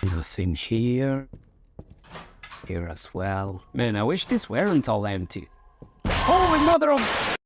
Nothing here. Here as well. Man, I wish these weren't all empty. Holy mother of...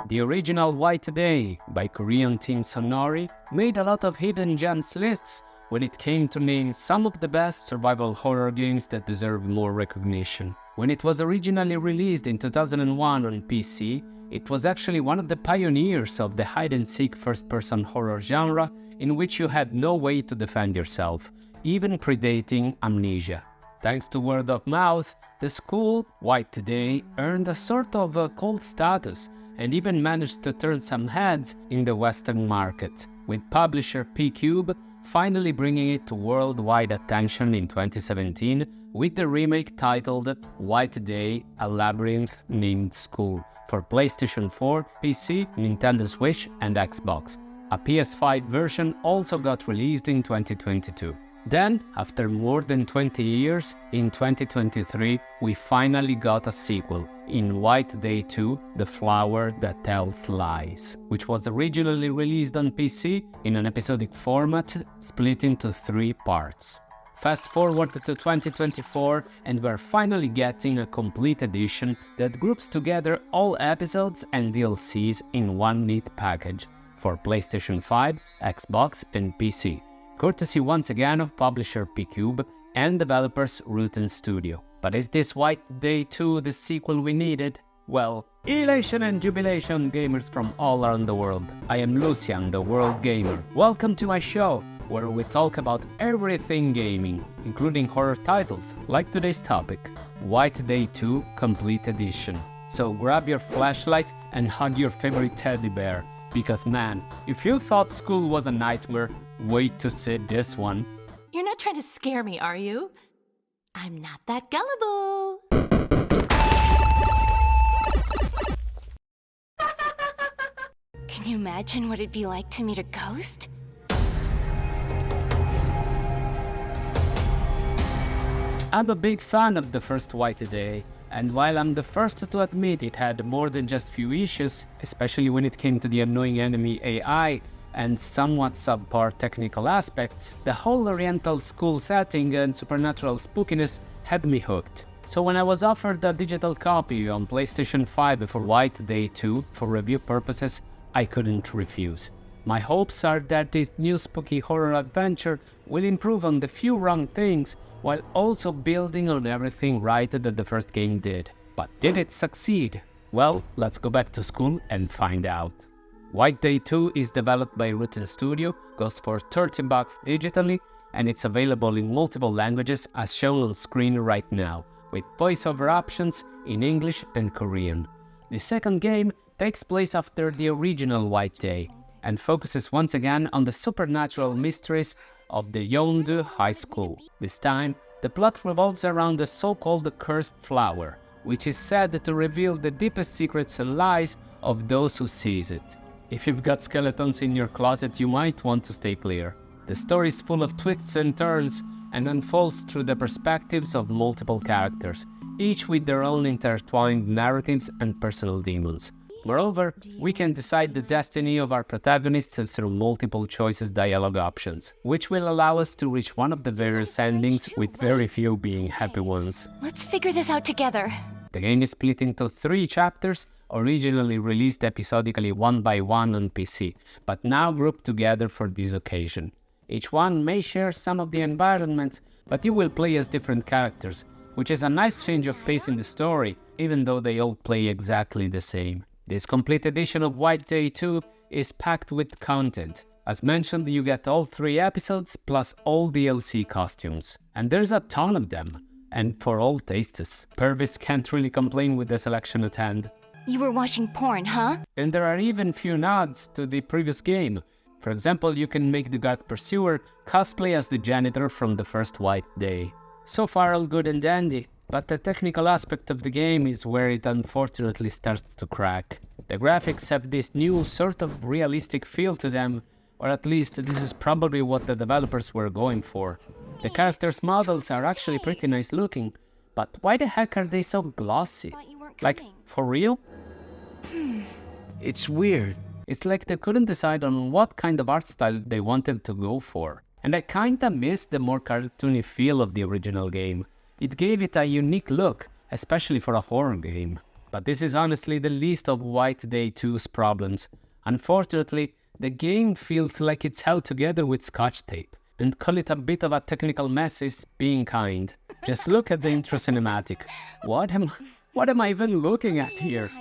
The original Why Today by Korean team Sonori made a lot of hidden gems lists when it came to name some of the best survival horror games that deserve more recognition. When it was originally released in 2001 on PC, it was actually one of the pioneers of the hide-and-seek first-person horror genre in which you had no way to defend yourself, even predating Amnesia. Thanks to word of mouth, the school, Why Today, earned a sort of a cult status and even managed to turn some heads in the Western market, with publisher P-Cube finally bringing it to worldwide attention in 2017 with the remake titled Why Today, A Labyrinth Named School for PlayStation 4, PC, Nintendo Switch and Xbox. A PS5 version also got released in 2022. Then, after more than 20 years, in 2023, we finally got a sequel, in Why Today 2, The Flower That Tells Lies, which was originally released on PC in an episodic format split into 3 parts. Fast forward to 2024 and we're finally getting a complete edition that groups together all episodes and DLCs in one neat package for PlayStation 5, Xbox and PC. Courtesy once again of publisher P-Cube and developers Root Studio. But is this Why Today 2 the sequel we needed? Well, elation and jubilation gamers from all around the world. I am Lucian, the World Gamer. Welcome to my show, where we talk about everything gaming, including horror titles, like today's topic, Why Today 2 Complete Edition. So grab your flashlight and hug your favorite teddy bear, because man, if you thought school was a nightmare, wait to see this one. You're not trying to scare me, are you? I'm not that gullible. Can you imagine what it'd be like to meet a ghost? I'm a big fan of the first Why Today, and while I'm the first to admit it had more than just few issues, especially when it came to the annoying enemy AI and somewhat subpar technical aspects, the whole Oriental school setting and supernatural spookiness had me hooked. So when I was offered a digital copy on PlayStation 5 for Why Today 2 for review purposes, I couldn't refuse. My hopes are that this new spooky horror adventure will improve on the few wrong things while also building on everything right that the first game did. But did it succeed? Well, let's go back to school and find out. Why Today 2 is developed by Root Studio, goes for $30 digitally, and it's available in multiple languages as shown on screen right now, with voiceover options in English and Korean. The second game takes place after the original Why Today, and focuses once again on the supernatural mysteries of the Yeondu High School. This time, the plot revolves around the so-called cursed flower, which is said to reveal the deepest secrets and lies of those who seize it. If you've got skeletons in your closet, you might want to stay clear. The story is full of twists and turns and unfolds through the perspectives of multiple characters, each with their own intertwined narratives and personal demons. Moreover, we can decide the destiny of our protagonists through multiple choices dialogue options, which will allow us to reach one of the various endings with very few being happy ones. Let's figure this out together. The game is split into 3 chapters, originally released episodically one by one on PC, but now grouped together for this occasion. Each one may share some of the environments, but you will play as different characters, which is a nice change of pace in the story, even though they all play exactly the same. This complete edition of Why Today 2 is packed with content. As mentioned, you get all 3 episodes plus all DLC costumes. And there's a ton of them. And for all tastes. Purvis can't really complain with the selection at hand. You were watching porn, huh? And there are even few nods to the previous game. For example, you can make the God Pursuer cosplay as the janitor from the first Why Today. So far all good and dandy. But the technical aspect of the game is where it unfortunately starts to crack. The graphics have this new sort of realistic feel to them, or at least this is probably what the developers were going for. The characters' models are actually pretty nice looking, but why the heck are they so glossy? Like, for real? It's weird. It's like they couldn't decide on what kind of art style they wanted to go for. And I kinda missed the more cartoony feel of the original game. It gave it a unique look, especially for a horror game. But this is honestly the least of White Day 2's problems. Unfortunately, the game feels like it's held together with scotch tape. And call it a bit of a technical mess is being kind. Just look at the intro cinematic. What am I even looking at here?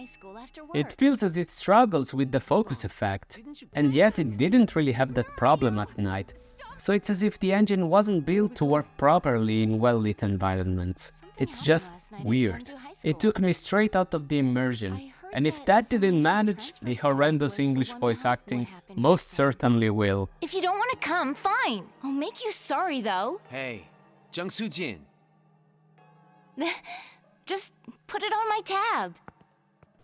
It feels as it struggles with the focus effect. And yet it didn't really have that problem at night. So it's as if the engine wasn't built to work properly in well-lit environments. It's just weird. It took me straight out of the immersion. And if that didn't manage, the horrendous English voice acting most certainly will. If you don't want to come, fine. I'll make you sorry, though. Hey, Jung Soo-jin. Just put it on my tab.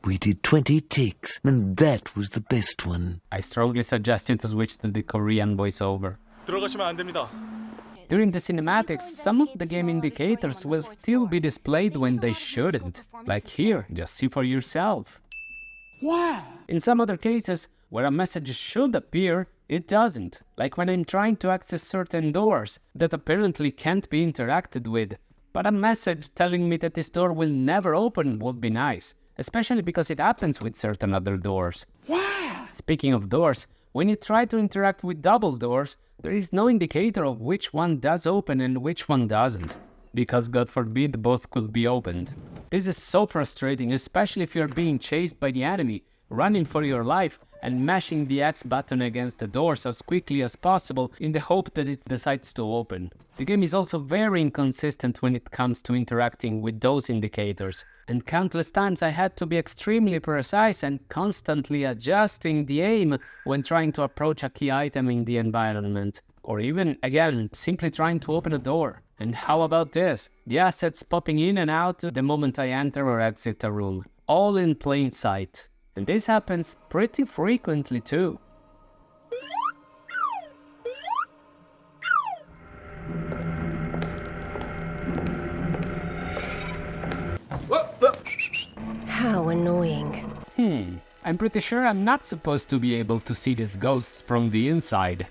We did 20 takes, and that was the best one. I strongly suggest you to switch to the Korean voiceover. 들어가시면 안 됩니다. During the cinematics, some of the game indicators will still be displayed when they shouldn't. Like here, just see for yourself. Wow. In some other cases, where a message should appear, it doesn't. Like when I'm trying to access certain doors that apparently can't be interacted with. But a message telling me that this door will never open would be nice, especially because it happens with certain other doors. Wow. Speaking of doors, when you try to interact with double doors, there is no indicator of which one does open and which one doesn't, because God forbid both could be opened. This is so frustrating, especially if you're being chased by the enemy, running for your life and mashing the X button against the doors as quickly as possible in the hope that it decides to open. The game is also very inconsistent when it comes to interacting with those indicators, and countless times I had to be extremely precise and constantly adjusting the aim when trying to approach a key item in the environment. Or even, again, simply trying to open a door. And how about this? The assets popping in and out the moment I enter or exit a room. All in plain sight. And this happens pretty frequently too. How annoying. I'm pretty sure I'm not supposed to be able to see these ghosts from the inside.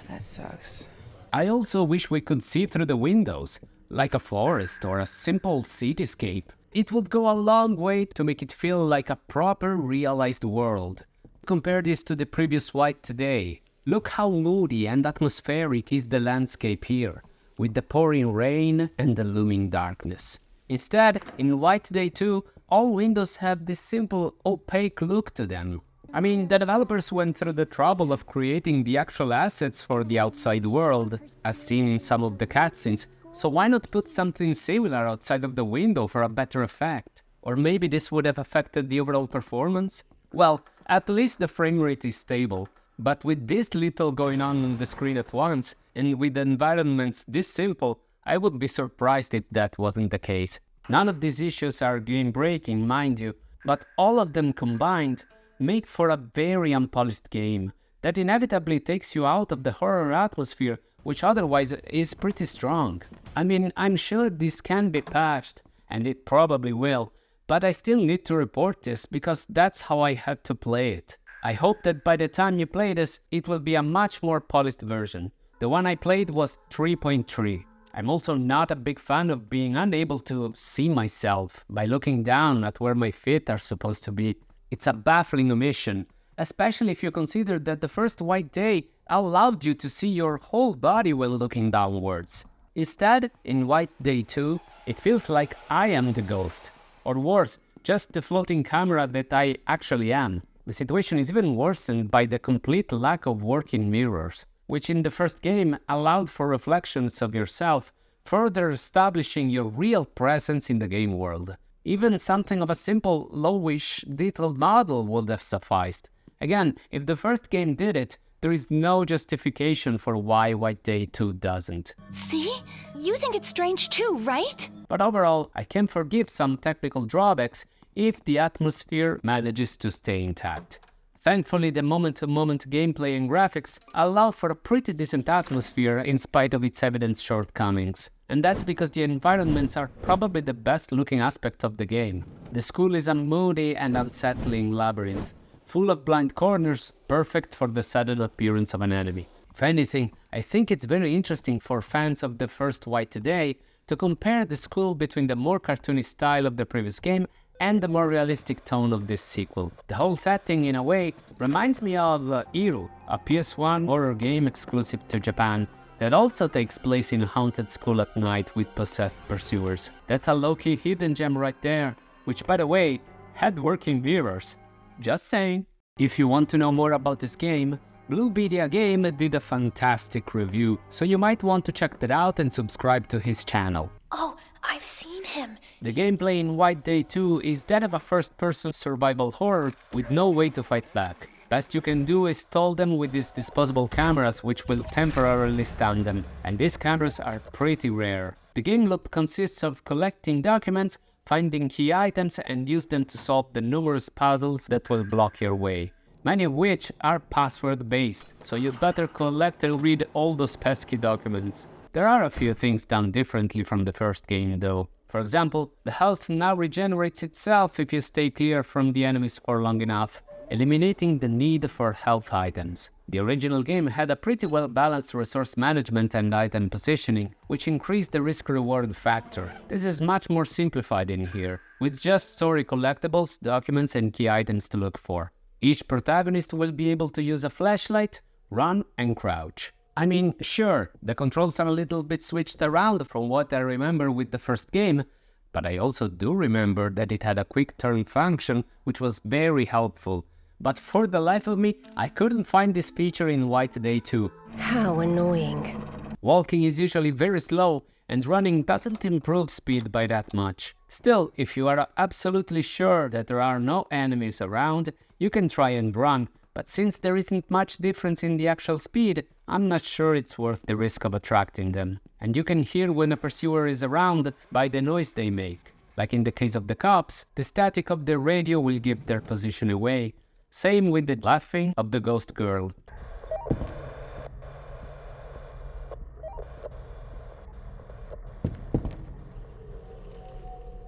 That sucks. I also wish we could see through the windows, like a forest or a simple cityscape. It would go a long way to make it feel like a proper realized world. Compare this to the previous White Day. Look how moody and atmospheric is the landscape here, with the pouring rain and the looming darkness. Instead, in White Day 2, all windows have this simple, opaque look to them. I mean, the developers went through the trouble of creating the actual assets for the outside world, as seen in some of the cutscenes, so why not put something similar outside of the window for a better effect? Or maybe this would have affected the overall performance? Well, at least the frame rate is stable, but with this little going on the screen at once, and with environments this simple, I would be surprised if that wasn't the case. None of these issues are game-breaking, mind you, but all of them combined make for a very unpolished game that inevitably takes you out of the horror atmosphere, which otherwise is pretty strong. I mean, I'm sure this can be patched, and it probably will, but I still need to report this because that's how I had to play it. I hope that by the time you play this, it will be a much more polished version. The one I played was 3.3. I'm also not a big fan of being unable to see myself by looking down at where my feet are supposed to be. It's a baffling omission, especially if you consider that the first White Day allowed you to see your whole body when looking downwards. Instead, in White Day 2, it feels like I am the ghost. Or worse, just the floating camera that I actually am. The situation is even worsened by the complete lack of working mirrors, which in the first game allowed for reflections of yourself, further establishing your real presence in the game world. Even something of a simple, lowish, detailed model would have sufficed. Again, if the first game did it, there is no justification for why White Day 2 doesn't. See? You think it's strange too, right? But overall, I can forgive some technical drawbacks if the atmosphere manages to stay intact. Thankfully, the moment-to-moment gameplay and graphics allow for a pretty decent atmosphere in spite of its evident shortcomings. And that's because the environments are probably the best looking aspect of the game. The school is a moody and unsettling labyrinth, full of blind corners, perfect for the sudden appearance of an enemy. If anything, I think it's very interesting for fans of the first Why Today to compare the school between the more cartoony style of the previous game and the more realistic tone of this sequel. The whole setting, in a way, reminds me of Iru, a PS1 horror game exclusive to Japan that also takes place in a haunted school at night with possessed pursuers. That's a low-key hidden gem right there, which, by the way, had working mirrors. Just saying. If you want to know more about this game, Blue Media Game did a fantastic review, so you might want to check that out and subscribe to his channel. Oh, I've seen him. The gameplay in White Day 2 is that of a first-person survival horror with no way to fight back. Best you can do is stall them with these disposable cameras, which will temporarily stun them, and these cameras are pretty rare. The game loop consists of collecting documents, finding key items, and use them to solve the numerous puzzles that will block your way, many of which are password-based, so you'd better collect and read all those pesky documents. There are a few things done differently from the first game though. For example, the health now regenerates itself if you stay clear from the enemies for long enough, eliminating the need for health items. The original game had a pretty well-balanced resource management and item positioning, which increased the risk-reward factor. This is much more simplified in here, with just story collectibles, documents, and key items to look for. Each protagonist will be able to use a flashlight, run, and crouch. I mean, sure, the controls are a little bit switched around from what I remember with the first game, but I also do remember that it had a quick turn function, which was very helpful. But for the life of me, I couldn't find this feature in White Day 2. How annoying. Walking is usually very slow, and running doesn't improve speed by that much. Still, if you are absolutely sure that there are no enemies around, you can try and run, but since there isn't much difference in the actual speed, I'm not sure it's worth the risk of attracting them. And you can hear when a pursuer is around by the noise they make. Like in the case of the cops, the static of the radio will give their position away. Same with the laughing of the ghost girl.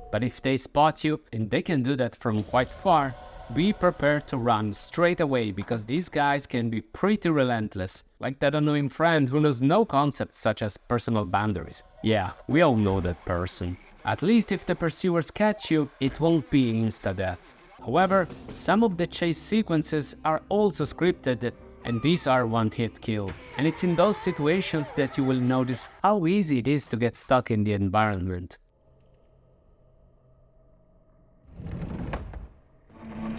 But if they spot you, and they can do that from quite far, be prepared to run straight away, because these guys can be pretty relentless, like that annoying friend who knows no concepts such as personal boundaries. Yeah, we all know that person. At least if the pursuers catch you, it won't be insta-death. However, some of the chase sequences are also scripted, and these are one-hit kill. And it's in those situations that you will notice how easy it is to get stuck in the environment.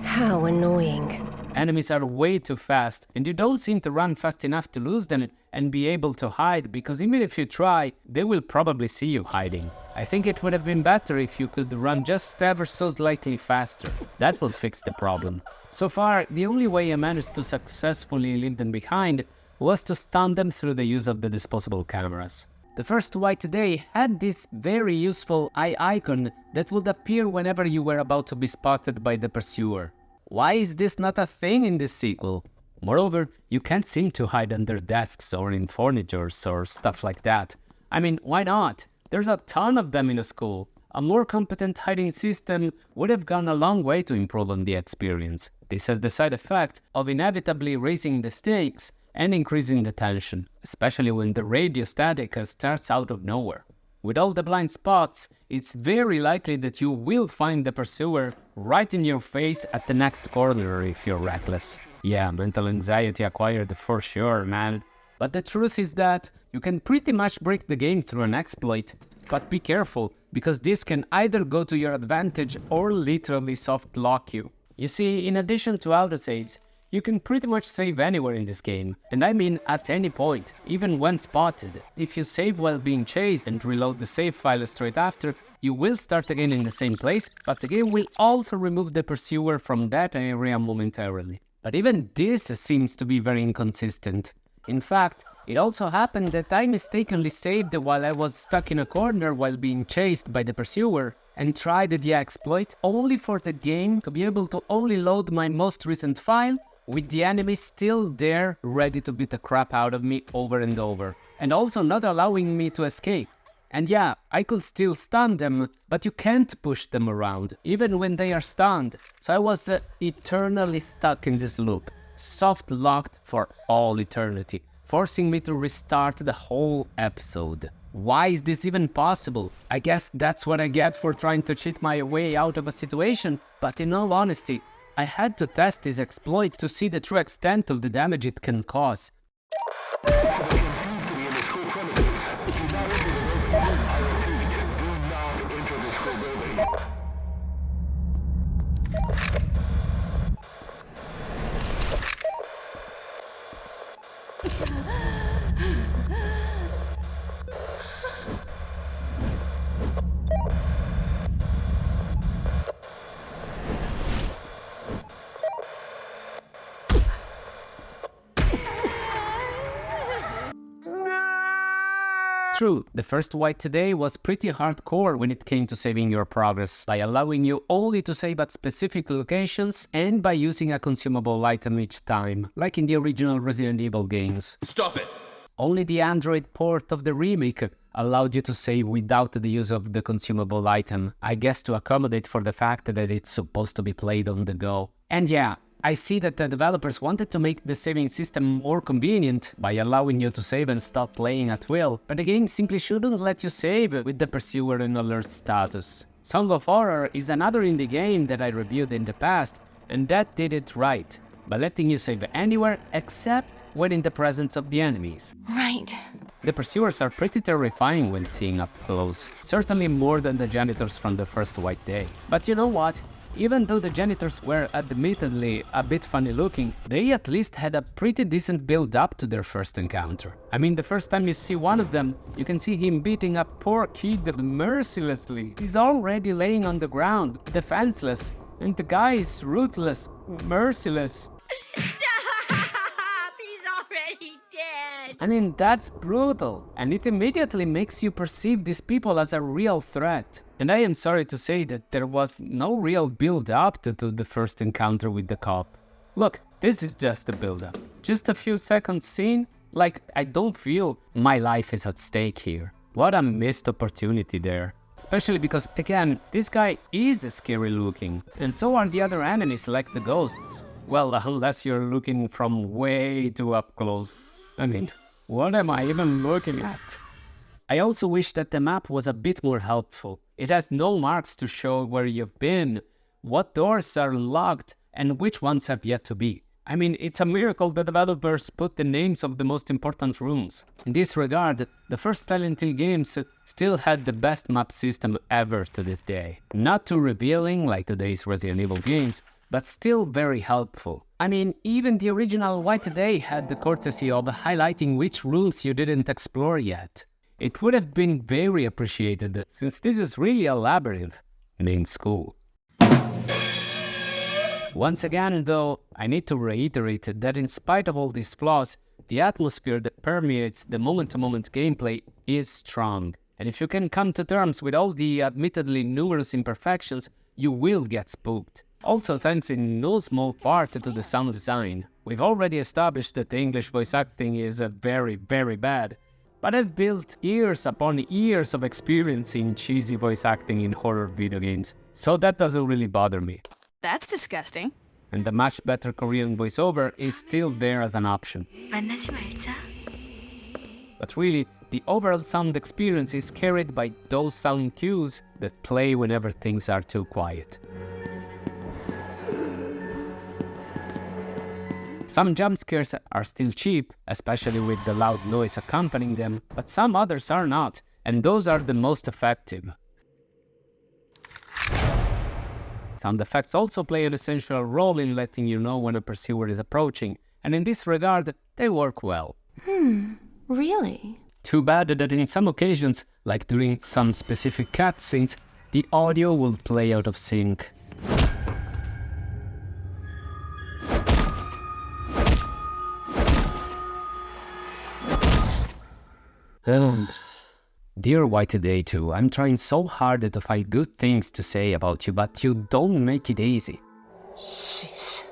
How annoying. Enemies are way too fast, and you don't seem to run fast enough to lose them and be able to hide, because even if you try, they will probably see you hiding. I think it would have been better if you could run just ever so slightly faster. That will fix the problem. So far, the only way I managed to successfully leave them behind was to stun them through the use of the disposable cameras. The first White Day had this very useful eye icon that would appear whenever you were about to be spotted by the pursuer. Why is this not a thing in this sequel? Moreover, you can't seem to hide under desks or in furniture or stuff like that. I mean, why not? There's a ton of them in a school. A more competent hiding system would have gone a long way to improve on the experience. This has the side effect of inevitably raising the stakes and increasing the tension, especially when the radio static starts out of nowhere. With all the blind spots, it's very likely that you will find the pursuer right in your face at the next corner if you're reckless. Yeah, mental anxiety acquired for sure, man. But the truth is that you can pretty much break the game through an exploit, but be careful, because this can either go to your advantage or literally soft lock you. You see, in addition to autosaves, you can pretty much save anywhere in this game, and I mean at any point, even when spotted. If you save while being chased and reload the save file straight after, you will start again in the same place, but the game will also remove the pursuer from that area momentarily. But even this seems to be very inconsistent. In fact, it also happened that I mistakenly saved while I was stuck in a corner while being chased by the pursuer, and tried the exploit only for the game to be able to only load my most recent file with the enemy still there, ready to beat the crap out of me over and over, and also not allowing me to escape. And yeah, I could still stun them, but you can't push them around, even when they are stunned. So I was eternally stuck in this loop, soft locked for all eternity, forcing me to restart the whole episode. Why is this even possible? I guess that's what I get for trying to cheat my way out of a situation, but in all honesty, I had to test this exploit to see the true extent of the damage it can cause. True, the first wipe today was pretty hardcore when it came to saving your progress, by allowing you only to save at specific locations and by using a consumable item each time, like in the original Resident Evil games. Stop it! Only the Android port of the remake allowed you to save without the use of the consumable item, I guess to accommodate for the fact that it's supposed to be played on the go. And yeah, I see that the developers wanted to make the saving system more convenient by allowing you to save and stop playing at will, but the game simply shouldn't let you save with the Pursuer in alert status. Song of Horror is another indie game that I reviewed in the past, and that did it right, by letting you save anywhere except when in the presence of the enemies. Right. The Pursuers are pretty terrifying when seen up close, certainly more than the janitors from the first White Day. But you know what? Even though the janitors were admittedly a bit funny looking, they at least had a pretty decent build up to their first encounter. I mean, the first time you see one of them, you can see him beating a poor kid mercilessly. He's already laying on the ground, defenseless, and the guy is ruthless, merciless. He's already dead. I mean, that's brutal, and it immediately makes you perceive these people as a real threat. And I am sorry to say that there was no real build-up to the first encounter with the cop. Look, this is just a build-up. Just a few seconds scene, like I don't feel my life is at stake here. What a missed opportunity there. Especially because, again, this guy is scary looking, and so are the other enemies like the ghosts. Well, unless you're looking from way too up close. I mean, what am I even looking at? I also wish that the map was a bit more helpful. It has no marks to show where you've been, what doors are locked, and which ones have yet to be. I mean, it's a miracle the developers put the names of the most important rooms. In this regard, the first Silent Hill games still had the best map system ever to this day. Not too revealing like today's Resident Evil games, but still very helpful. I mean, even the original White Day had the courtesy of highlighting which rooms you didn't explore yet. It would have been very appreciated, since this is really a labyrinth named school. Once again, though, I need to reiterate that in spite of all these flaws, the atmosphere that permeates the moment-to-moment gameplay is strong. And if you can come to terms with all the admittedly numerous imperfections, you will get spooked. Also thanks in no small part to the sound design. We've already established that the English voice acting is very, very bad. But I've built years upon years of experience in cheesy voice acting in horror video games, so that doesn't really bother me. That's disgusting. And the much better Korean voiceover is still there as an option. 만나지 말자. But really, the overall sound experience is carried by those sound cues that play whenever things are too quiet. Some jump scares are still cheap, especially with the loud noise accompanying them, but some others are not, and those are the most effective. Sound effects also play an essential role in letting you know when a pursuer is approaching, and in this regard, they work well. Really? Too bad that in some occasions, like during some specific cutscenes, the audio will play out of sync. Dear White Day 2, I'm trying so hard to find good things to say about you, but you don't make it easy. Sheesh.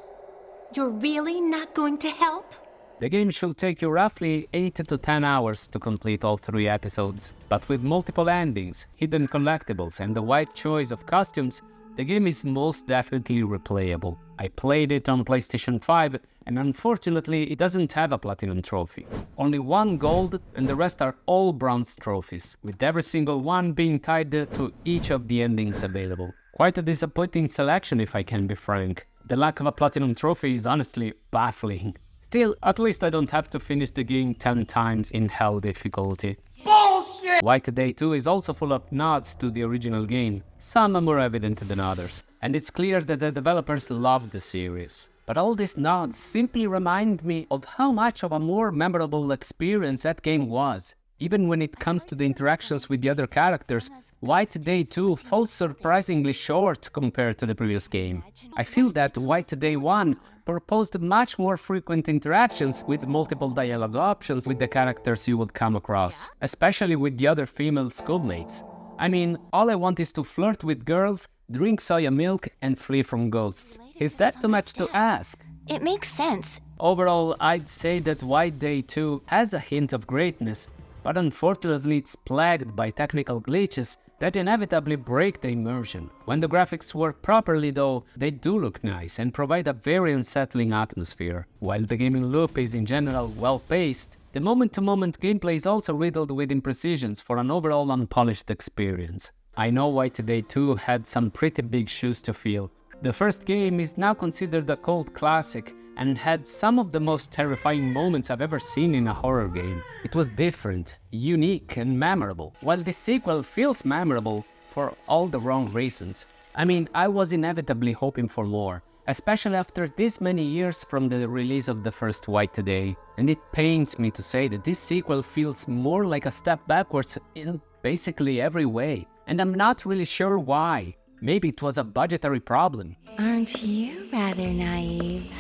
You're really not going to help? The game should take you roughly 8 to 10 hours to complete all 3 episodes, but with multiple endings, hidden collectibles and the wide choice of costumes, the game is most definitely replayable. I played it on PlayStation 5 and unfortunately it doesn't have a platinum trophy. Only 1 gold and the rest are all bronze trophies, with every single one being tied to each of the endings available. Quite a disappointing selection if I can be frank. The lack of a platinum trophy is honestly baffling. Still, at least I don't have to finish the game 10 times in hell difficulty. Bullshit! White Day 2 is also full of nods to the original game. Some are more evident than others, and it's clear that the developers love the series. But all these nods simply remind me of how much of a more memorable experience that game was. Even when it comes to the interactions with the other characters, White Day 2 falls surprisingly short compared to the previous game. I feel that White Day 1 proposed much more frequent interactions with multiple dialogue options with the characters you would come across, especially with the other female schoolmates. I mean, all I want is to flirt with girls, drink soya milk, and flee from ghosts. Is that too much to ask? It makes sense. Overall, I'd say that White Day 2 has a hint of greatness, but unfortunately it's plagued by technical glitches that inevitably break the immersion. When the graphics work properly though, they do look nice and provide a very unsettling atmosphere. While the gaming loop is in general well-paced, the moment-to-moment gameplay is also riddled with imprecisions for an overall unpolished experience. I know White Day 2 had some pretty big shoes to fill. The first game is now considered a cult classic and had some of the most terrifying moments I've ever seen in a horror game. It was different, unique and memorable, while the sequel feels memorable for all the wrong reasons. I mean, I was inevitably hoping for more, especially after this many years from the release of the first White Day, and it pains me to say that this sequel feels more like a step backwards in basically every way, and I'm not really sure why. Maybe it was a budgetary problem. Aren't you rather naive?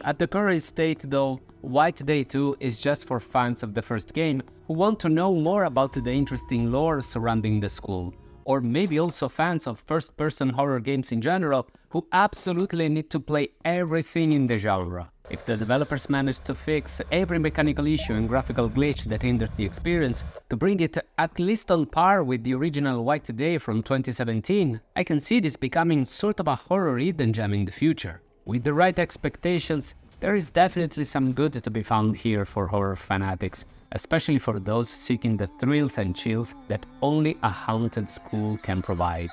At the current state though, White Day 2 is just for fans of the first game who want to know more about the interesting lore surrounding the school, or maybe also fans of first-person horror games in general who absolutely need to play everything in the genre. If the developers manage to fix every mechanical issue and graphical glitch that hindered the experience to bring it at least on par with the original White Day from 2017, I can see this becoming sort of a horror hidden gem in the future. With the right expectations, there is definitely some good to be found here for horror fanatics, especially for those seeking the thrills and chills that only a haunted school can provide.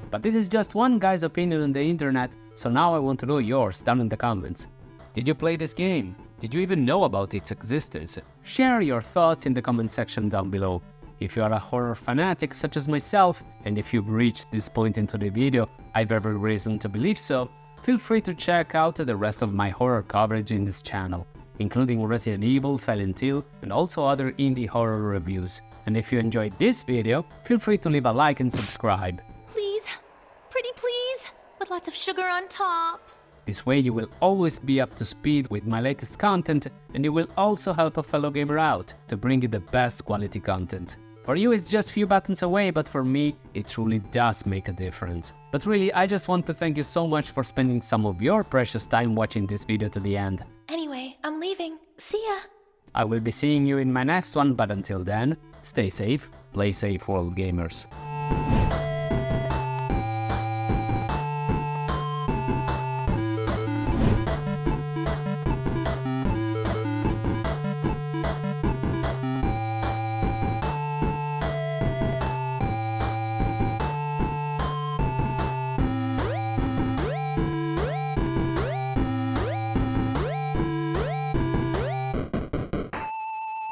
But this is just one guy's opinion on the internet, so now I want to know yours down in the comments. Did you play this game? Did you even know about its existence? Share your thoughts in the comment section down below. If you are a horror fanatic such as myself, and if you've reached this point into the video, I've every reason to believe so, feel free to check out the rest of my horror coverage in this channel, including Resident Evil, Silent Hill, and also other indie horror reviews. And if you enjoyed this video, feel free to leave a like and subscribe. Please, pretty please, with lots of sugar on top. This way you will always be up to speed with my latest content, and you will also help a fellow gamer out to bring you the best quality content. For you it's just a few buttons away, but for me it truly does make a difference. But really, I just want to thank you so much for spending some of your precious time watching this video to the end. Anyway, I'm leaving. See ya. I will be seeing you in my next one, but until then, stay safe, play safe, world gamers.